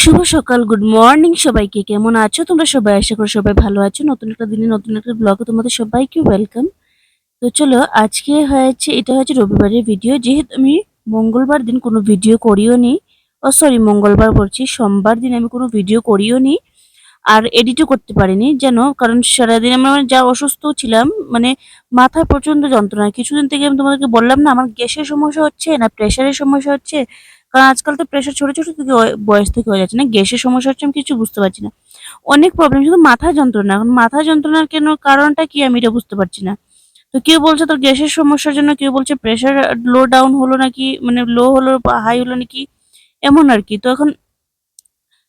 শুভ সকাল, good morning সবাইকে। কেমন আছো তোমরা সবাই? আশা করি সবাই ভালো আছো। নতুন একটা দিনে নতুন একটা ব্লগে তোমাদের সবাইকে ওয়েলকাম। তো চলো, আজকে এটা হচ্ছে রবিবারের ভিডিও। যেহেতু আমি মঙ্গলবার দিন কোনো ভিডিও করিও নি, সরি মঙ্গলবার বলছি, সোমবার দিন আমি কোনো ভিডিও করিও নি আর এডিটও করতে পারিনি, যেন কারণ সারাদিন আমরা যা অসুস্থ ছিলাম, মানে মাথায় প্রচন্ড যন্ত্রণা। কিছুদিন থেকে আমি তোমাদেরকে বললাম না, আমার গ্যাসের সমস্যা হচ্ছে না প্রেশারের সমস্যা হচ্ছে। কারণ আজকাল তো প্রেশার ছোট ছোট থেকে বয়স থেকে হয়ে যাচ্ছে, না গ্যাসের সমস্যা হচ্ছে, আমি কিছু বুঝতে পারছি না। অনেক প্রবলেম, শুধু মাথা যন্ত্রণা। এখন মাথা যন্ত্রণার কেন কারণটা কি আমি এটা বুঝতে পারছি না। তো কেউ বলছে তোর গ্যাসের সমস্যার জন্য, কেউ বলছে প্রেশার লো ডাউন হলো নাকি, মানে লো হলো বা হাই হলো নাকি, এমন আর কি। তো এখন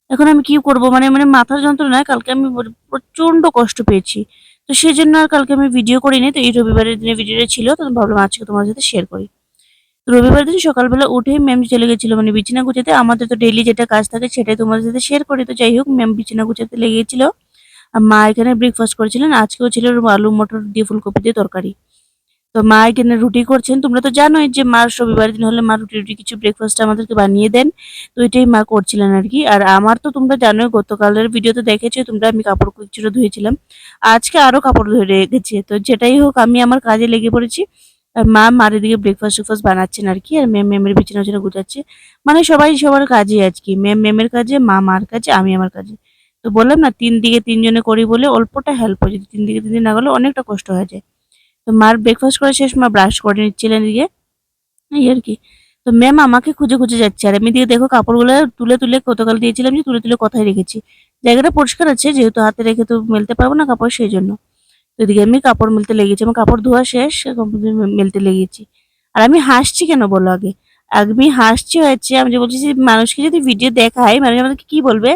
এখন আমি কি করব, মানে মানে মাথার যন্ত্রণায় কালকে আমি প্রচন্ড কষ্ট পেয়েছি। তো সেই জন্য আর কালকে আমি ভিডিও করিনি। তো এই রবিবারের দিনে ভিডিওটা ছিল, তো আমি ভাবলাম আজকে তোমার সাথে শেয়ার করি। তো রবিবার দিন সকালবেলা উঠে ম্যাম চলে গেছিল মানে বিছানা গুছাতে। আমাদের তো ডেইলি যেটা কাজ থাকে সেটাই তোমাদের সাথে শেয়ার করি। তো যাই হোক, ম্যাম বিছানা গুছাতে লেগেছিল আর মা এখানে ব্রেকফাস্ট করেছিলেন। আজকেও ছিল আলু মটর দিয়ে ফুলকপি দিয়ে তরকারি। তো মা এখানে রুটি করছেন। তোমরা তো জানোই যে মার রবিবার দিন হলে মা রুটি রুটি কিছু ব্রেকফাস্ট আমাদেরকে বানিয়ে দেন। তো এটাই মা করছিলেন আর কি। আর আমার তো তোমরা জানোই, গতকালের ভিডিওতে দেখেছো তোমরা, আমি কাপড় কিছুটা ধুয়েছিলাম। আজকে আরো কাপড় ধুয়ে রেখেছে। তো যেটাই হোক, আমি আমার কাজে লেগে পড়েছি। আর মা মার এদিকে ব্রেকফাস্ট টেকফাস্ট বানাচ্ছেন আর কি। আর ম্যাম ম্যামের বিছানা টিছানা গুছাচ্ছে। মানে সবাই সবার কাজে আজকে, ম্যাম ম্যামের কাজে, মা মার কাজে, আমি আমার কাজে। তো বললাম না, দিকে তিনজনে করি বলে অল্পটা হেল্প হয়, যদি দিকে তিন দিন না করলে অনেকটা কষ্ট হয়ে যায়। তো মার ব্রেকফাস্ট করা শেষ, মা ব্রাশ করে নিচ্ছিলেন এদিকে, এই আর কি। তো ম্যাম আমাকে খুঁজে খুঁজে যাচ্ছে, আর আমি দিকে দেখো কাপড়গুলো তুলে তুলে, গতকাল দিয়েছিলাম যে তুলে তুলে কোথায় রেখেছি। জায়গাটা পরিষ্কার আছে, যেহেতু হাতে রেখে তো মেলতে পারবো না কাপড়, সেই জন্য। তো এদিকে আমি কাপড় মেলতে লেগেছি, আমার কাপড় ধোয়া শেষ, মেলতে লেগেছি। আর আমি হাসছি কেন বলো আগে? আমি হাসছি হয়েছে, আমি যে বলছি যে মানুষকে যদি ভিডিও দেখাই, মানুষ আমাদেরকে কি বলবে,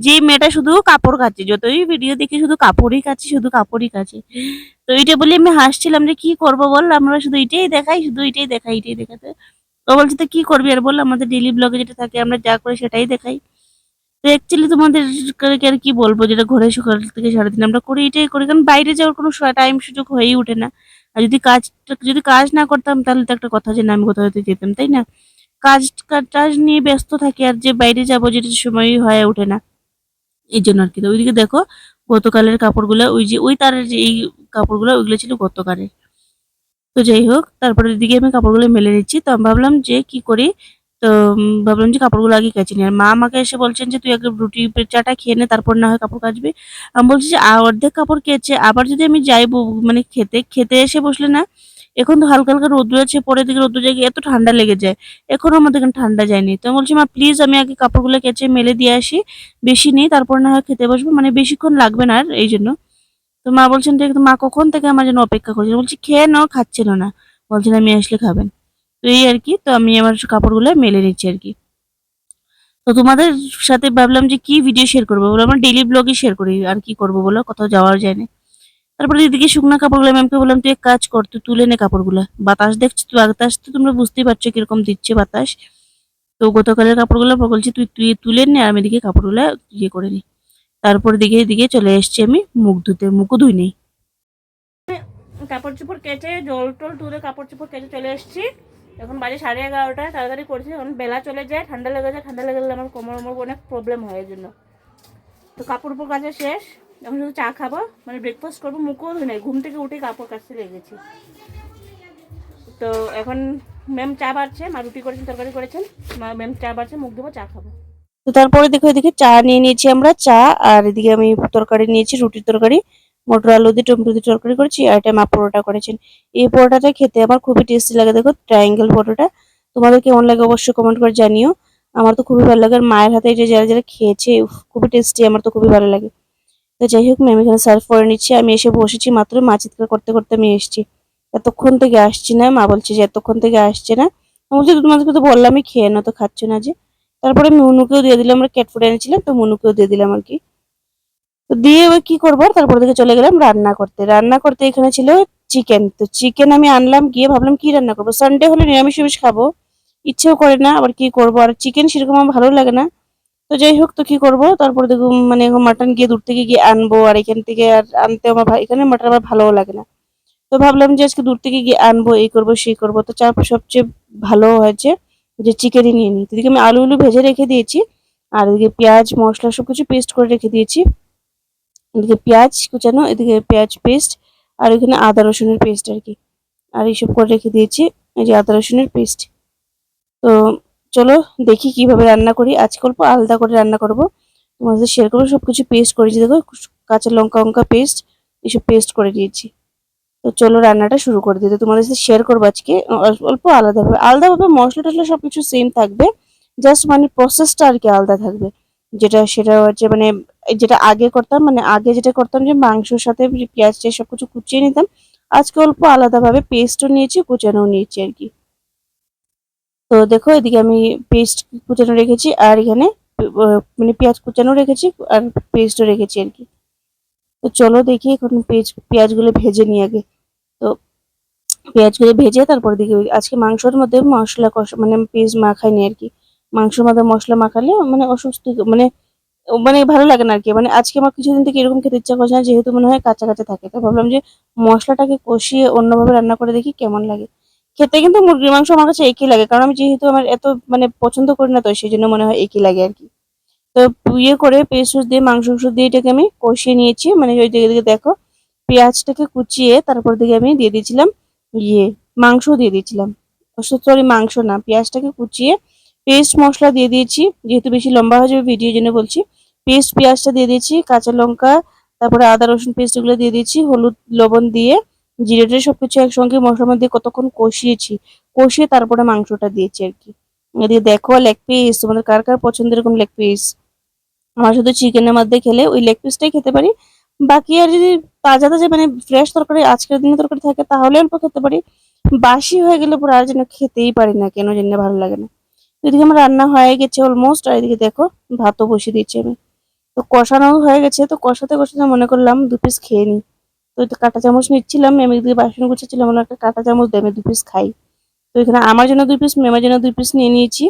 যে এই মেয়েটা শুধু কাপড় কাচ্ছে, যতই ভিডিও দেখি শুধু কাপড়ই কাচ্ছে, শুধু কাপড়ই কাচ্ছে। তো এইটা বলে আমি হাসছিলাম যে কি করবো বল, আমরা শুধু এটাই দেখাই, শুধু এটাই দেখাই, এটাই দেখাতে। ও বলছে তো কি করবি আর বল, আমাদের ডেইলি ব্লগে যেটা থাকে আমরা যা করি সেটাই দেখাই। তো অ্যাকচুয়ালি তোমাদের আর কি বলবো, যেটা ঘরে সকাল থেকে সারাদিন আমরা করি এটাই করি, কারণ বাইরে যাওয়ার কোনো টাইম সুযোগ হয়েই ওঠে না। আর যদি কাজ না করতাম তাহলে তো একটা কথা যে না আমি কোথাও হয়তো যেতাম, তাই না? কাজ টাজ নিয়ে ব্যস্ত থাকি, আর যে বাইরে যাবো যেটা সময়ই হয়ে ওঠে না, এই জন্য আর কি। তো ওইদিকে দেখো, গতকালের কাপড়গুলো, ওই যে ওই তারের যে এই কাপড়গুলো, ওইগুলো ছিল গতকালের। তো যাই হোক, তারপরে দিকে আমি কাপড়গুলো মেলে নিচ্ছি। তো আমি ভাবলাম যে কি করি, তো ভাবলাম যে কাপড়গুলো আগে কেচে নিই। আর মা আমাকে এসে বলছেন যে তুই আগে রুটি চাটা খেয়ে নে, তারপর না হয় কাপড় কাচবি। আমি বলছি যে অর্ধেক কাপড় কেচে আবার যদি আমি যাই মানে খেতে খেতে এসে বসলে না, এখন তো হালকা হালকা রোদ্দুর আছে, পরে দিকে রোদ্দুর জায়গায় এত ঠান্ডা লেগে যায়। এখনো আমাদের এখানে ঠান্ডা যায়নি। তো আমি বলছি মা প্লিজ আমি আগে কাপড়গুলো কেচে মেলে দিয়ে আসি, বেশি নেই, তারপর না হয় খেতে বসবো, মানে বেশিক্ষণ লাগবে না আর, এই জন্য। তো মা বলছেন যে মা কখন থেকে আমার জন্য অপেক্ষা করছে। বলছি খেয়ে নাও, খাচ্ছিল না, বলছেন আমি আসলে খাবেন। তো এই আর কি। তো আমি আমার কাপড়গুলো মেলে নিচ্ছি আর কি। তো তোমাদের সাথে ভাবলাম যে কি ভিডিও শেয়ার করবো, বলো আমার ডেইলি ব্লগই শেয়ার করি, আর কি করবো বলো, কোথাও যাওয়ার যায় না। তারপরে এদিকে শুকনা কাপড়গুলো ম্যামকে বললাম তুই এক কাজ কর, তুই তুলে নে কাপড়গুলো, বাতাস দেখছো তো, বাতাস তো তোমরা বুঝতেই পারছো কিরকম দিচ্ছে বাতাস। তো গতকালের কাপড়গুলো বলছি তুই তুই তুলে নে, আর আমি এদিকে কাপড়গুলো ইয়ে করে নিই। তারপর দিকে দিকে চলে এসছি আমি মুখ ধুতে, মুখও ধুই নেই, কাপড় চোপড় কেচে জল টল তুলে কাপড় চোপড় কেচে চলে এসেছি। এখন বাজে 11:30, তাড়াতাড়ি করছি, এখন বেলা চলে যায়, ঠান্ডা লেগে যায়, ঠান্ডা লেগে গেলে আমার কোমর অনেক প্রবলেম হয় এর জন্য। তো কাপড় উপর কাচা শেষ, এখন শুধু চা খাবো, মানে ব্রেকফাস্ট করবো, মুখও ধুই নাই, ঘুম থেকে উঠে কাপড় কাচতে লেগেছি। তো এখন ম্যাম চা বাড়ছে, মা রুটি করেছেন, তরকারি করেছেন, ম্যাম চা বাড়ছে, মুখ ধুবো, চা খাবো। তো তারপরে দেখো এদিকে চা নিয়ে নিয়েছি আমরা, চা। আর এদিকে আমি তরকারি নিয়েছি, রুটির তরকারি, মটর আলু দিয়ে টমেটো দিয়ে তরকারি করেছি। আর এটা মা পরোটা করেছেন। এই পরোটাটা খেতে আমার খুবই টেস্টি লাগে, দেখো ট্রায়াঙ্গেল পরোটা। তোমাদের কেমন লাগে অবশ্যই কমেন্ট করে জানিও। আমার তো খুবই ভালো লাগে, আর মায়ের হাতে এটা যারা যারা খেয়েছে খুবই টেস্টি, আমার তো খুবই ভালো লাগে। তো যাই হোক, ম্যাম এখানে সার্ভ করে নিচ্ছি, আমি এসে বসেছি মাত্র, মা চিৎকার করতে করতে আমি এসেছি। এতক্ষণ থেকে আসছি না, মা বলছে যে এতক্ষণ থেকে আসছে না। আমি বলছি তোমাদেরকে তো বললামই খেয়ে না, তো খাচ্ছ না যে। তারপরে মুনুকেও দিয়ে দিলাম, আমরা ক্যাট ফুড এনেছিলাম, তো মুনুকেও দিয়ে দিলাম আর কি। তো দিয়ে এবার কি করবো, তারপর দিকে চলে গেলাম রান্না করতে। রান্না করতে এখানে ছিল চিকেন। তো চিকেন আমি আনলাম, গিয়ে ভাবলাম কি রান্না করবো, সানডে হলে নিরামিষ নিরামিষ খাবো, ইচ্ছেও করে না, আবার কি করবো, আর চিকেন সেরকম আমার ভালো লাগে না। তো যাই হোক, তো কি করবো, তারপরে দেখুন মানে মাটন গিয়ে দূর থেকে গিয়ে আনবো, আর এখান থেকে আর আনতে আমার এখানে মাটন আমার ভালোও লাগে না। তো ভাবলাম যে আজকে দূর থেকে গিয়ে আনবো, এই করবো সেই করবো, তো সবচেয়ে ভালো হয়েছে যে চিকেনই নিয়ে নিই। এদিকে আমি আলু ভেজে রেখে দিয়েছি, আর এদিকে পেঁয়াজ মশলা সবকিছু পেস্ট করে রেখে দিয়েছি। এদিকে পেঁয়াজ কুচানো, এদিকে পেঁয়াজ পেস্ট, আর এখানে আদা রসুনের পেস্ট আর কি, আর এইসব করে রেখে দিয়েছি। এই যে আদা রসুনের পেস্ট। তো চলো দেখি কিভাবে রান্না করি। আজকে অল্প আলাদা করে রান্না করব, তোমাদের শেয়ার করবো। সবকিছু পেস্ট করেছি, দেখো কাঁচা লঙ্কা পেস্ট, এসব পেস্ট করে দিয়েছি। তো চলো রান্নাটা শুরু করে দিতে তোমাদের সাথে শেয়ার করবো আজকে অল্প আলাদাভাবে মশলা টশলা সবকিছু সেম থাকবে, জাস্ট মানে প্রসেসটা আর কি আলাদা থাকবে। সেটা হচ্ছে মানে যেটা আগে করতাম, মানে আগে যেটা করতাম যে মাংসর সাথে পেঁয়াজ সবকিছু কুচিয়ে নিতাম, আজকে অল্প আলাদাভাবে পেস্টও নিয়েছি, কুচানোও নিয়েছি আর কি। তো দেখো এদিকে আমি পেস্ট কুচানো রেখেছি, আর এখানে মানে পেঁয়াজ কুচানো রেখেছি, আর পেস্টও রেখেছি আর কি। তো চলো দেখি এখন পেঁয়াজগুলো ভেজে নিই আগে। তো পেঁয়াজগুলো ভেজে তারপর দিকে আজকে মাংসের মধ্যে মশলা কষা মানে পেস্ট মাখাইনি আর কি। মাংসের মধ্যে মশলা মাখালে মানে অসুস্থ মানে মানে ভালো লাগে না আর কি। মানে আজকে আমার কিছুদিন থেকে এরকম খেতে ইচ্ছা করছে না, যেহেতু মনে হয় কাঁচা কাঁচা থাকে। তো ভাবলাম যে মশলাটাকে কষিয়ে অন্যভাবে রান্না করে দেখি কেমন লাগে। খেতে কিন্তু মুরগির মাংস আমার কাছে একই লাগে, কারণ আমি যেহেতু আমার এত মানে পছন্দ করি না, তো সেই জন্য মনে হয় একই লাগে আর কি। তো করে পেস্ট দিয়ে মাংস দিয়ে এটাকে আমি কষিয়ে নিয়েছি। মানে ওই দিকে দেখো পেঁয়াজটাকে কুচিয়ে তারপর দিকে আমি দিয়ে দিয়েছিলাম মাংস দিয়ে দিয়েছিলাম। সরি মাংস না, পেঁয়াজটাকে কুচিয়ে পেস্ট মশলা দিয়ে দিয়েছি। যেহেতু বেশি লম্বা হয়ে যাবে ভিডিও জন্য বলছি, পেঁয়াজটা দিয়ে দিয়েছি, কাঁচা লঙ্কা, তারপরে আদা রসুন পেস্ট এগুলো দিয়ে দিয়েছি, হলুদ লবণ দিয়ে জিরে সবকিছু একসঙ্গে মশলার মধ্যে কতক্ষণ কষিয়ে তারপরে মাংসটা দিয়েছি আর কি। এদিকে দেখো লেগ পিস, তোমাদের কার কার পছন্দের এরকম লেগ পিস। আমার শুধু চিকেনের মধ্যে খেলে ওই লেগ পিসটাই খেতে পারি। বাকি আর যদি তাজা তাজা মানে ফ্রেশ তরকারি আজকের দিনে তরকারি থাকে তাহলে অল্প খেতে পারি। বাসি হয়ে গেলে পুরো আর যেন খেতেই পারি না, কেন জানি না ভালো লাগে না। এদিকে আমার রান্না হয়ে গেছে অলমোস্ট, আর এদিকে দেখো ভাতও বসিয়ে দিচ্ছি আমি। তো কষানো হয়ে গেছে, তো কষাতে কষাতে মনে করলাম 2 পিস খেয়ে নিই। তো একটু কাঁটা চামচ নিচ্ছিলাম, আমি এদিকে বাসন গুছাচ্ছিলাম, মনে একটা কাঁটা চামচ দিয়ে আমি 2 পিস খাই। তো এখানে আমার জন্য 2 পিস, মেমের জন্য 2 পিস নিয়ে নিয়েছি।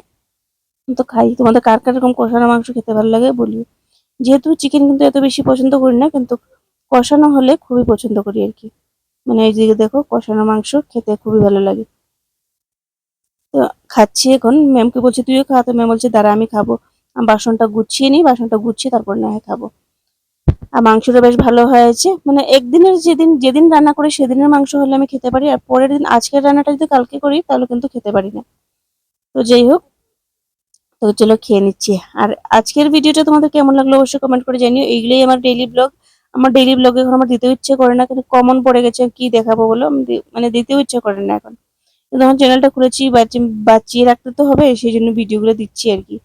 তো খাই। তোমাদের কার কার এরকম কষানো মাংস খেতে ভালো লাগে বলি। যেহেতু চিকেন কিন্তু এত বেশি পছন্দ করি না, কিন্তু কষানো হলে খুবই পছন্দ করি আর কি। মানে এই দিকে দেখো কষানো মাংস খেতে খুবই ভালো লাগে। তো খাচ্ছি এখন, ম্যামকে বলছি তুইও খা, তো ম্যাম বলছে দাঁড়া আমি খাবো। আমি বাসনটা গুছিয়ে নিই, বাসনটা গুছিয়ে তারপর না হয় খাবো। আর মাংসটা বেশ ভালো হয়েছে, মানে একদিনের যেদিন যেদিন রান্না করি সেদিনের মাংস হলে আমি খেতে পারি, আর পরের দিন আজকের রান্নাটা যদি কালকে করি তাহলে কিন্তু খেতে পারি না। তো যাই হোক, তো চলো খেয়ে নিচ্ছি। আর আজকের ভিডিওটা তোমাদের কেমন লাগলো অবশ্যই কমেন্ট করে জানিও। এইগুলোই আমার ডেইলি ব্লগ। আমার ডেইলি ব্লগে এখন আমার দিতেও ইচ্ছে করে না, কিন্তু কমন পড়ে গেছে, কি দেখাবো বলো, মানে দিতেও ইচ্ছে করে না এখন। কিন্তু আমার চ্যানেলটা খুলেছি, বাঁচিয়ে রাখতে তো হবে, সেই জন্য ভিডিওগুলো দিচ্ছি আর কি।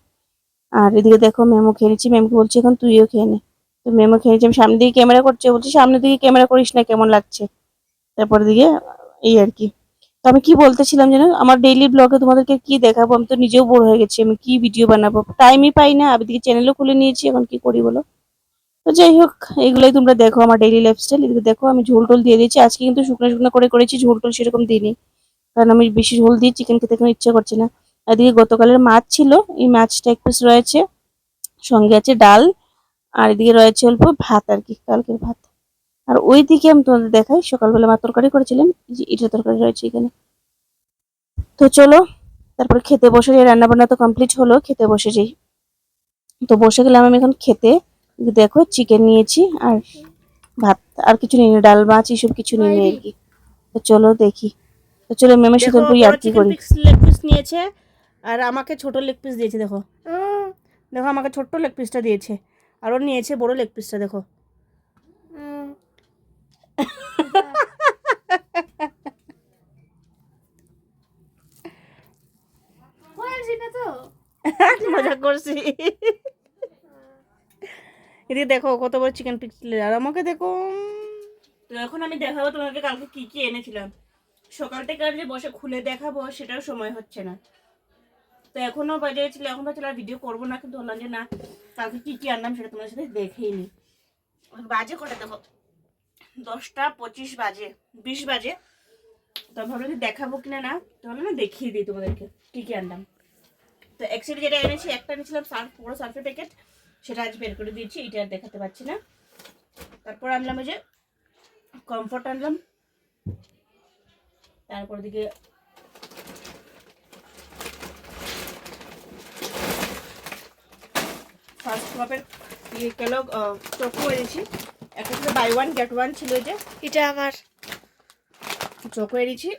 আর এদিকে দেখো মেমো খেয়ে নিচ্ছি, ম্যামকে বলছি এখন তুইও খেয়ে নে। তো মেমো খেয়ে নিচ্ছি, আমি সামনে দিকে ক্যামেরা করছে, বলছি সামনে দিকে ক্যামেরা করিস না, কেমন লাগছে। তারপর দিকে এই আর কি। তো আমি কি বলতেছিলাম যেন, আমার ডেইলি ব্লগে তোমাদেরকে কি দেখাবো, আমি তো নিজেও বোর হয়ে গেছি, আমি কি ভিডিও বানাবো, টাইমই পাই না। আমি দিকে চ্যানেলও খুলে নিয়েছি, এখন কি করি বলো। তো যাই হোক, এইগুলোই তোমরা দেখো আমার ডেইলি লাইফস্টাইল। এদিকে দেখো আমি ঝোল টোল দিয়ে দিয়েছি, আজকে কিন্তু শুকনো শুকনো করে করেছি, ঝোল টোল সেরকম দিইনি, কারণ আমি বেশি ঝোল দিয়ে চিকেন খেতে কোনো ইচ্ছা করছে না। এদিকে গতকালের মাছ ছিল, এই মাছটা 1 পিস রয়েছে, সঙ্গে আছে ডাল, আর এদিকে রয়েছে অল্প ভাত আর কি, কালকের ভাত। আর ওইদিকে আমি তোমাদের দেখাই, সকালবেলা মা তরকারি করেছিলেন, যে ইটের তরকারি রয়েছে এখানে। তো চলো তারপর খেতে বসে যাই, রান্না বান্না তো কমপ্লিট হলো, খেতে বসে যাই। তো বসে গেলাম আমি এখন খেতে। দেখো চিকেন নিয়েছি আর ভাত, আর কিছু নিই না, ডাল মাছ এসব কিছু নিই না আর কি। তো চলো দেখি, তো চলো মেমের সাথে অল্প ইয়ার্কি করি। লেগ পিস নিয়েছে আর আমাকে ছোট লেগ পিস দিয়েছে, দেখো দেখো আমাকে ছোট্ট লেগ পিসটা দিয়েছে, আর ও নিয়েছে বড় লেগ পিসটা, দেখো। মজা করছি। এদিকে দেখো কত বড় চিকেন পিক্সেল, আর আমাকে দেখো। তো এখন আমি দেখাবো তোমাকে কালকে কি কি এনেছিলাম। সকাল থেকে আর যে বসে খুলে দেখাবো সেটাও সময় হচ্ছে না। তো এখনো বাজে ছিল, এখন তো আর ভিডিও করবো না, কিন্তু বললাম যে না কালকে কি কি আনলাম সেটা তোমার সাথে দেখেই নি। বাজে কটা দেখো, 10টা 25 বাজে, 20 বাজে। তো ভাবলাম যে দেখাবো কিনা, না তাহলে না দেখিয়ে দিই তোমাদেরকে কি কি আনলাম। তো অ্যাকচুয়ালি যেটা এনেছি, একটা এনেছিলাম বড় সার্ফের প্যাকেট, সেটা আজ বের করে দিয়েছি, এটা আর দেখাতে পারছি না। তারপর আনলাম ওই যে কমফর্ট আনলাম, তারপর দিকে ফার্স্ট ক্রপের কেলগ চকো এনেছি। একটা ছিল বাই ওয়ান গেট ওয়ান ছিল, যে এটা আমার চকো এনেছি।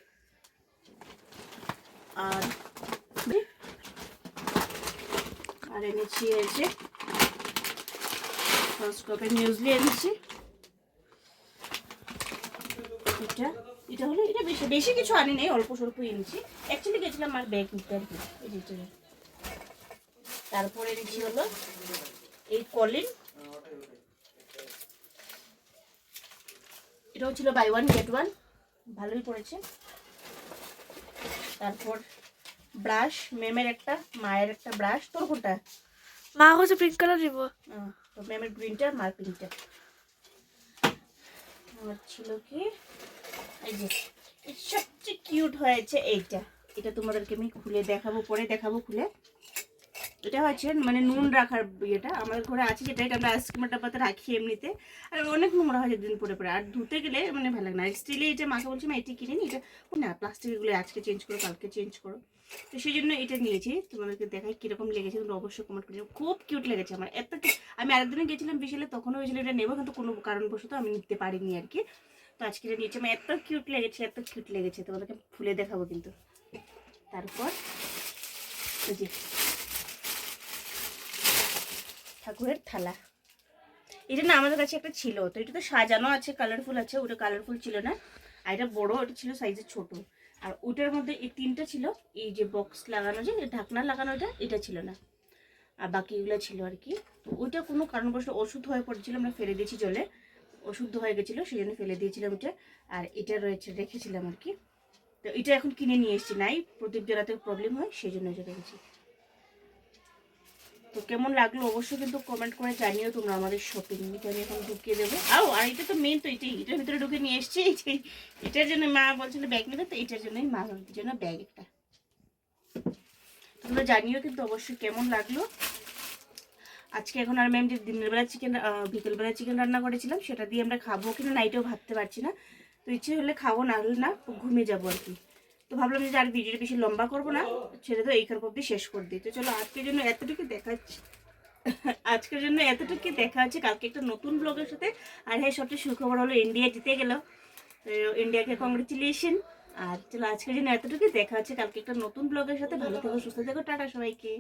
আর আর এনেছি এই যে ফার্স্ট ক্রপের মিউজলি এনেছি। এটা এটা হলো, এটা বেশি বেশি কিছু আনি নেই, অল্প স্বল্প এনেছি। অ্যাকচুয়ালি গেছিলাম আমার ব্যাগ নিতে আর কি, এই যেটা। তারপরে এনেছি হলো এই কলিন, এটাও ছিল বাই ওয়ান গেট ওয়ান, ভালোই পড়েছে। তারপর ব্রাশ, মেমের একটা, মায়ের একটা ব্রাশ। তোর কোনটা? মা হচ্ছে পিঙ্ক কালার দিব। তো মেমের গ্রিনটা, মার পিঙ্কটা। আমার ছিল কি এই যে সবচেয়ে কিউট হয়েছে এইটা। এটা তোমাদেরকে আমি খুলে দেখাবো, পরে দেখাবো খুলে। এটা হচ্ছে মানে নুন রাখার ইয়েটা আমাদের ঘরে আছে, যেটা এটা আমরা আইসক্রিমের ডাব্বাতে রাখি এমনিতে। আর অনেক নোংরা হয় দিন পরে পরে, আর ধুতে গেলে মানে ভালো লাগে না। স্টিলে এটা মাকে বলছি মা এটি কিনে নি, এটা না প্লাস্টিকেরগুলো আজকে চেঞ্জ করো, কালকে চেঞ্জ করো। তো সেই জন্য এটা নিয়েছি, তোমাদেরকে দেখাই কীরকম লেগেছে। তোমরা অবশ্যই কমেন্ট করে। খুব কিউট লেগেছে আমার এত। আমি আরেকদিনে গেছিলাম বিশালে, তখনও হয়েছিল এটা নেবো, কিন্তু কোনো কারণবশত আমি নিতে পারিনি আর কি। তো আজকে এটা নিয়েছি, আমার এত কিউট লেগেছে, এত কিউট লেগেছে, তোমাদেরকে খুলে দেখাবো কিন্তু। তারপর এই যে ঠাকুরের থালা, এটা না আমাদের কাছে একটা ছিল, তো এটা তো সাজানো আছে, কালারফুল আছে। ওটা কালারফুল ছিল না, আর এটা বড়, ওটা ছিল সাইজে ছোট। আর ওটার মধ্যে এই তিনটা ছিল, এই যে বক্স লাগানো, যে ঢাকনা লাগানো, এটা ছিল না। আর বাকিগুলো ছিল আর কি। তো ওইটা কোনো কারণবশত ওষুধ হয়ে পড়েছিল, আমরা ফেলে দিয়েছি জলে, অশুদ্ধ হয়ে গেছিলো, সেই জন্য ফেলে দিয়েছিলাম ওটা। আর এটা রয়েছে, রেখেছিলাম আর কি। তো এটা এখন কিনে নিয়ে এসেছি, নাই প্রদীপ জ্বালাতে প্রবলেম হয়, সেই জন্য এটা রেখেছি। তো কেমন লাগলো অবশ্যই কিন্তু কমেন্ট করে জানিও তোমরা আমাদের শপিং। এটা আমি এখন ঢুকিয়ে দেবো। আর এটা তো মেন, তো এটার ভিতরে ঢুকে নিয়ে এসছি। এটার জন্য মা বলছিল ব্যাগ নেবে, তো এটার জন্যই মার জন্য ব্যাগ একটা। তোমরা জানিও কিন্তু অবশ্যই কেমন লাগলো। আজকে এখন আর ম্যাম যে দিনের বেলা চিকেন, বিকেলবেলা চিকেন রান্না করেছিলাম, সেটা দিয়ে আমরা খাবো কিনা নাইটেও ভাবতে পারছি না। তো ইচ্ছে হলে খাবো, না হলে না ঘুমিয়ে যাবো আর কি। তো ভাবলাম যে আর ভিডিওটা বেশি লম্বা করবো না, ছেড়ে তো এইখান অব্দি শেষ করে দিই। তো চলো আজকের জন্য এতটুকু দেখাচ্ছি, আজকের জন্য এতটুকু দেখা হচ্ছে কালকে একটা নতুন ব্লগের সাথে। আর হ্যাঁ, সবচেয়ে সুখবর হলো ইন্ডিয়া জিতে গেল, ইন্ডিয়াকে কংগ্রেচুলেশন। আর চলো আজকের জন্য এতটুকু দেখা হচ্ছে কালকে একটা নতুন ব্লগের সাথে। ভালো থেকো, সুস্থ থেকো, টাটা সবাইকে।